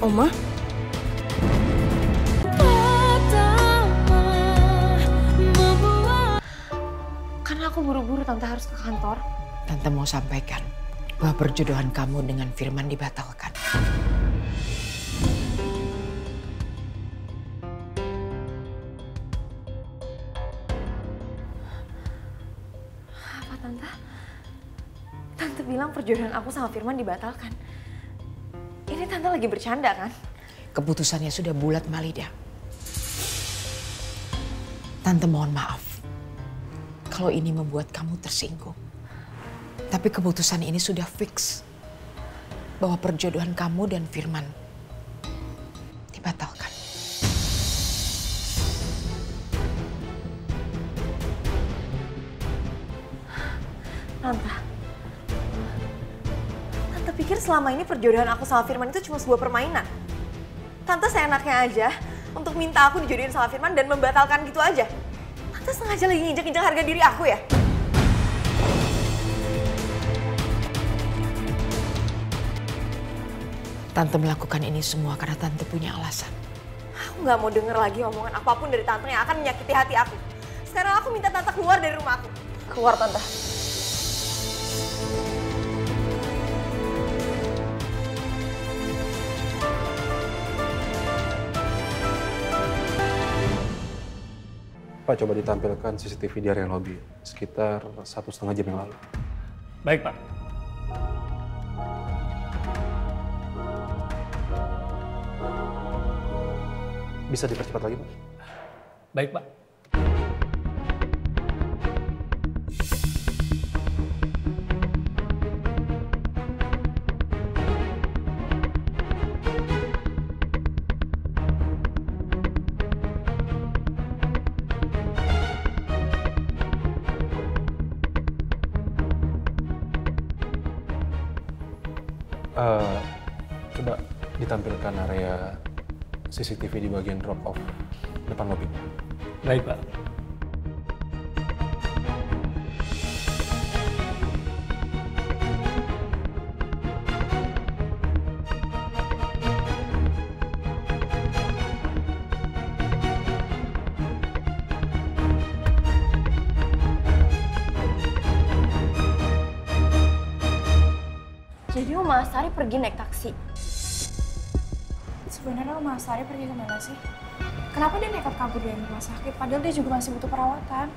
Oma? Karena aku buru-buru, Tante harus ke kantor. Tante mau sampaikan bahwa perjodohan kamu dengan Firman dibatalkan. Apa, Tante? Tante bilang perjodohan aku sama Firman dibatalkan. Ini Tante lagi bercanda kan? Keputusannya sudah bulat, Malida. Tante mohon maaf kalau ini membuat kamu tersinggung. Tapi keputusan ini sudah fix bahwa perjodohan kamu dan Firman dibatalkan. Tante pikir selama ini perjodohan aku sama Firman itu cuma sebuah permainan. Tante seenaknya aja untuk minta aku dijodohin sama Firman dan membatalkan gitu aja. Tante sengaja lagi nginjek-injek harga diri aku ya? Tante melakukan ini semua karena Tante punya alasan. Aku nggak mau denger lagi omongan apapun dari Tante yang akan menyakiti hati aku. Sekarang aku minta Tante keluar dari rumah aku. Keluar, Tante. Pak, coba ditampilkan CCTV di area lobby sekitar 1,5 jam yang lalu. Baik, Pak. Bisa dipercepat lagi, Pak? Baik, Pak. Coba ditampilkan area CCTV di bagian drop off depan lobby. Baik, Pak. Jadi Oma Astari pergi naik taksi. Sebenarnya Oma Astari pergi kemana sih? Kenapa dia nekat kabur dari rumah sakit? Padahal dia juga masih butuh perawatan.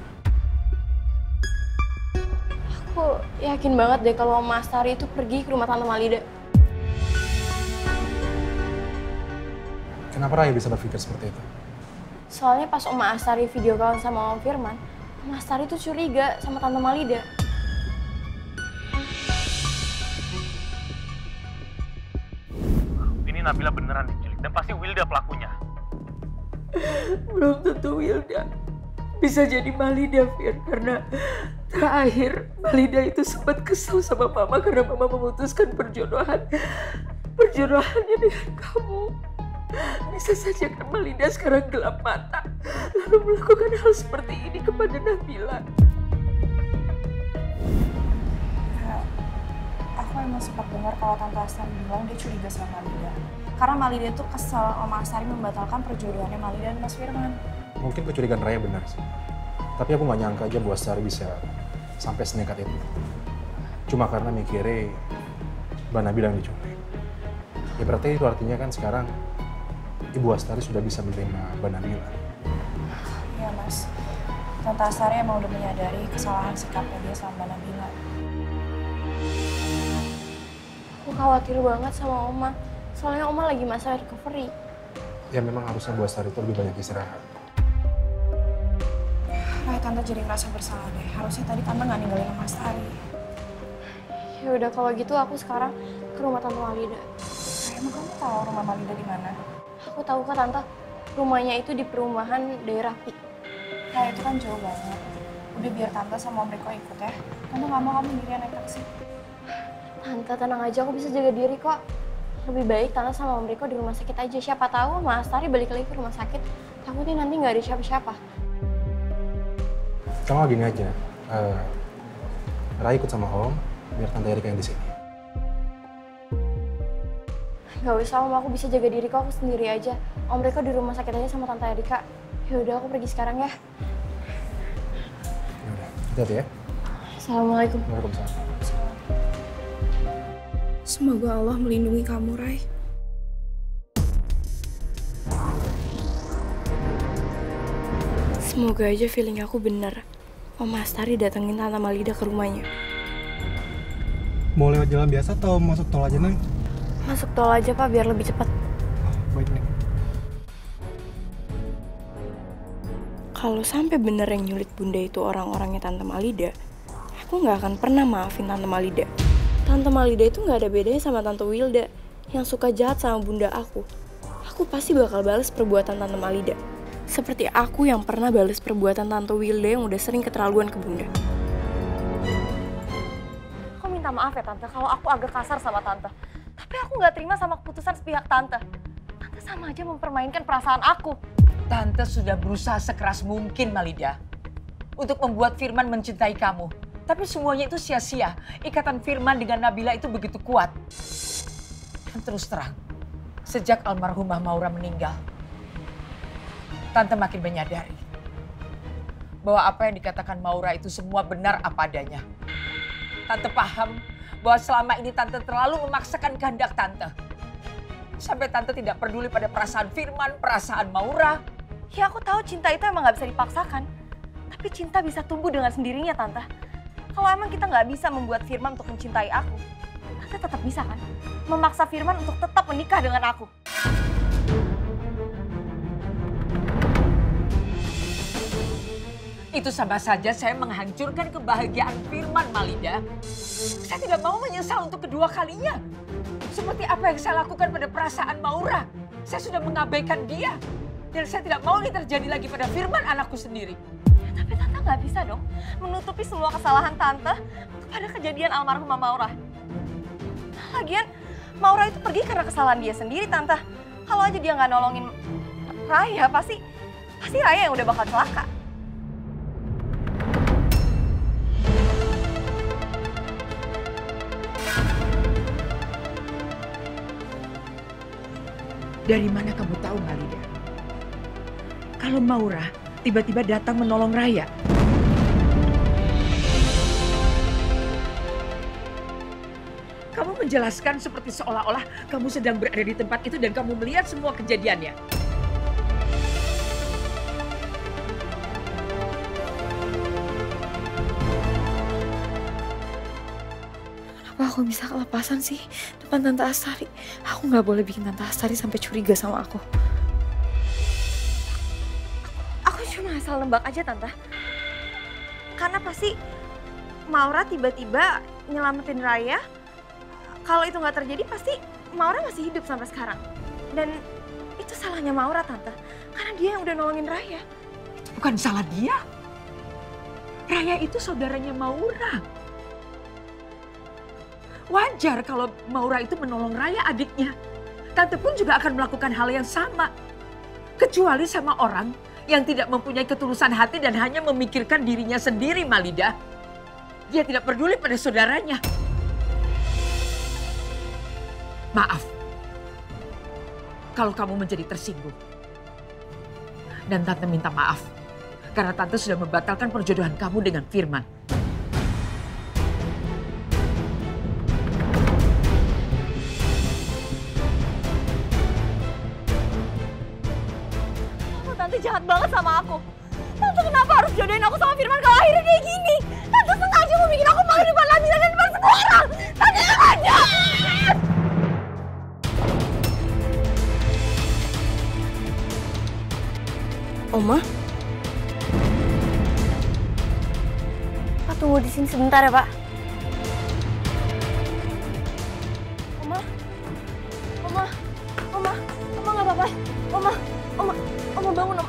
Aku yakin banget deh kalau Oma Astari itu pergi ke rumah Tante Malida. Kenapa Raya bisa berpikir seperti itu? Soalnya pas Oma Astari video call sama Om Firman, Oma Astari tuh curiga sama Tante Malida. Ini Nabila beneran diculik dan pasti Wilda pelakunya. Belum tentu Wilda. Bisa jadi Malida, Fir. Karena terakhir Malida itu sempat kesel sama Mama karena Mama memutuskan perjodohannya dengan kamu. Bisa saja kan Malida sekarang gelap mata lalu melakukan hal seperti ini kepada Nabila. Aku emang sempat dengar kalau Tante Astari bilang dia curiga sama Malida. Karena Malida tuh kesel Oma Astari membatalkan perjodohannya Malida dan Mas Firman. Mungkin kecurigaan Raya benar sih. Tapi aku nggak nyangka aja Bu Astari bisa sampai senekat itu. Cuma karena mikirnya Mbak Nabila yang diculik. Ya berarti itu artinya kan sekarang Ibu Astari sudah bisa menerima Mbak Nabila. Iya Mas, Tante Astari emang udah menyadari kesalahan sikapnya dia sama Mbak Nabila. Aku khawatir banget sama Oma. Soalnya Oma lagi masa recovery. Ya memang harusnya Bu Astari itu lebih banyak istirahat. Tante jadi ngerasa bersalah deh. Harusnya tadi Tante nggak ninggalin Oma Astari. Ya udah kalau gitu aku sekarang ke rumah Tante Malida. Emang kamu tahu rumah Malida di mana? Aku tahu kok Tante, rumahnya itu di perumahan daerah Pik. Nah itu kan jauh banget. Udah biar Tante sama Om Riko ikut ya. Tante nggak mau kamu sendirian naik taksi. Tante tenang aja, aku bisa jaga diri kok. Lebih baik Tante sama Om Riko di rumah sakit aja. Siapa tahu Mas Astari balik lagi ke rumah sakit. Takutnya nanti nggak ada siapa-siapa. Kamu gini aja, Rai ikut sama Om, biar Tante Erika yang di sini. Gak usah Om, aku bisa jaga diri kok, aku sendiri aja. Om Riko di rumah sakit aja sama Tante Erika. Yaudah aku pergi sekarang ya. Yaudah, hati-hati ya. Assalamualaikum. Waalaikumsalam. Semoga Allah melindungi kamu, Rai. Semoga aja feeling aku bener. Om Astari datengin Tante Malida ke rumahnya. Mau lewat jalan biasa atau masuk tol aja, Neng? Masuk tol aja Pak, biar lebih cepat. Baik, Neng. Kalau sampai bener yang nyulik Bunda itu orang-orangnya Tante Malida, aku nggak akan pernah maafin Tante Malida. Tante Malida itu nggak ada bedanya sama Tante Wilda yang suka jahat sama Bunda aku. Aku pasti bakal balas perbuatan Tante Malida. Seperti aku yang pernah balas perbuatan Tante Wilda yang udah sering keterlaluan ke Bunda. Aku minta maaf ya Tante kalau aku agak kasar sama Tante. Tapi aku nggak terima sama keputusan sepihak Tante. Tante sama aja mempermainkan perasaan aku. Tante sudah berusaha sekeras mungkin, Malida, untuk membuat Firman mencintai kamu. Tapi semuanya itu sia-sia. Ikatan Firman dengan Nabila itu begitu kuat. Dan terus terang, sejak almarhumah Maura meninggal, Tante makin menyadari bahwa apa yang dikatakan Maura itu semua benar apa adanya. Tante paham bahwa selama ini Tante terlalu memaksakan kehendak Tante. Sampai Tante tidak peduli pada perasaan Firman, perasaan Maura. Ya aku tahu cinta itu emang nggak bisa dipaksakan. Tapi cinta bisa tumbuh dengan sendirinya Tante. Kalau emang kita nggak bisa membuat Firman untuk mencintai aku, Tante tetap bisa kan? Memaksa Firman untuk tetap menikah dengan aku. Itu sama saja saya menghancurkan kebahagiaan Firman, Malida. Saya tidak mau menyesal untuk kedua kalinya. Seperti apa yang saya lakukan pada perasaan Maura. Saya sudah mengabaikan dia. Dan saya tidak mau ini terjadi lagi pada Firman, anakku sendiri. Ya, tapi Tante nggak bisa dong menutupi semua kesalahan Tante kepada kejadian almarhumah Maura. Lagian, Maura itu pergi karena kesalahan dia sendiri, Tante. Kalau aja dia nggak nolongin Raya, pasti Raya yang udah bakal celaka. Dari mana kamu tahu, Malida? Kalau Maura tiba-tiba datang menolong Raya. Kamu menjelaskan seperti seolah-olah kamu sedang berada di tempat itu dan kamu melihat semua kejadiannya. Kenapa aku bisa kelepasan sih depan Tante Astari? Aku nggak boleh bikin Tante Astari sampai curiga sama aku. Aku cuma asal nebak aja, Tante. Karena pasti Maura tiba-tiba nyelamatin Raya. Kalau itu nggak terjadi, pasti Maura masih hidup sampai sekarang. Dan itu salahnya Maura, Tante. Karena dia yang udah nolongin Raya. Bukan salah dia. Raya itu saudaranya Maura. Wajar kalau Maura itu menolong Raya adiknya. Tante pun juga akan melakukan hal yang sama. Kecuali sama orang yang tidak mempunyai ketulusan hati dan hanya memikirkan dirinya sendiri, Malida. Dia tidak peduli pada saudaranya. Maaf, kalau kamu menjadi tersinggung. Dan Tante minta maaf, karena Tante sudah membatalkan perjodohan kamu dengan Firman. Oh, Tante jahat banget sama aku. Tante kenapa harus jodohin aku sama Firman kalau akhirnya kayak gini? Tante sengaja mau bikin aku malu depan Nabila dan depan semua orang. Tante sengaja! Oma? Pak tunggu di sini sebentar ya, Pak. Oma nggak apa-apa. Oma bangun, Oma.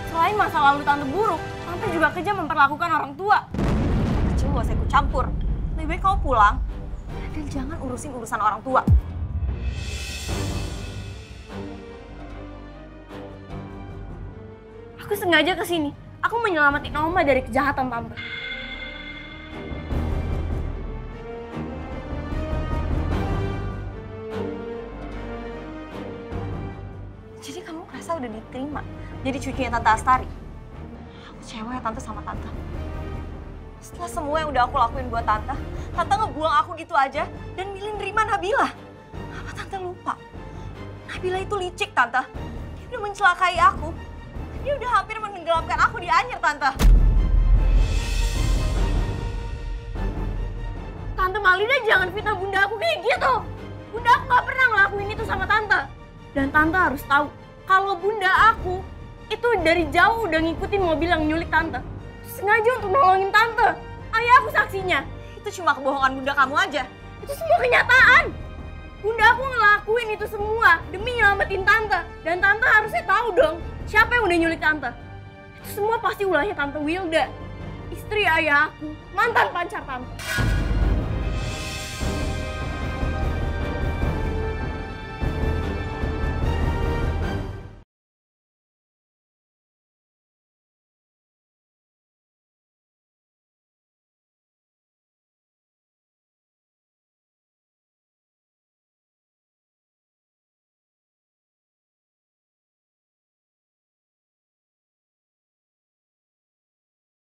Selain masa lalu Tante buruk, Tante juga kejam memperlakukan orang tua. Kecil gak usah ikut campur. Lebih baik kamu pulang dan jangan urusin urusan orang tua. Aku sengaja kesini. Aku menyelamatin Oma dari kejahatan Tante. Jadi kamu merasa udah diterima jadi cucunya Tante Astari? Aku kecewa ya Tante sama Tante. Setelah semua yang udah aku lakuin buat Tante, Tante ngebuang aku gitu aja dan milih nerima Nabila. Apa Tante lupa? Nabila itu licik, Tante. Dia udah mencelakai aku. Dia udah hampir menenggelamkan aku di Anyer, Tante. Tante Malida jangan fitnah bunda aku kayak gitu. Bunda aku gak pernah ngelakuin itu sama Tante. Dan Tante harus tahu kalau bunda aku itu dari jauh udah ngikutin mobil yang nyulik Tante. Sengaja untuk nolongin Tante. Ayah aku saksinya. Itu cuma kebohongan bunda kamu aja. Itu semua kenyataan. Bunda aku ngelakuin itu semua demi nyelamatin Tante. Dan Tante harusnya tahu dong siapa yang udah nyulik Tante. Itu semua pasti ulahnya Tante Wilda. Istri ayah aku, mantan pacar Tante.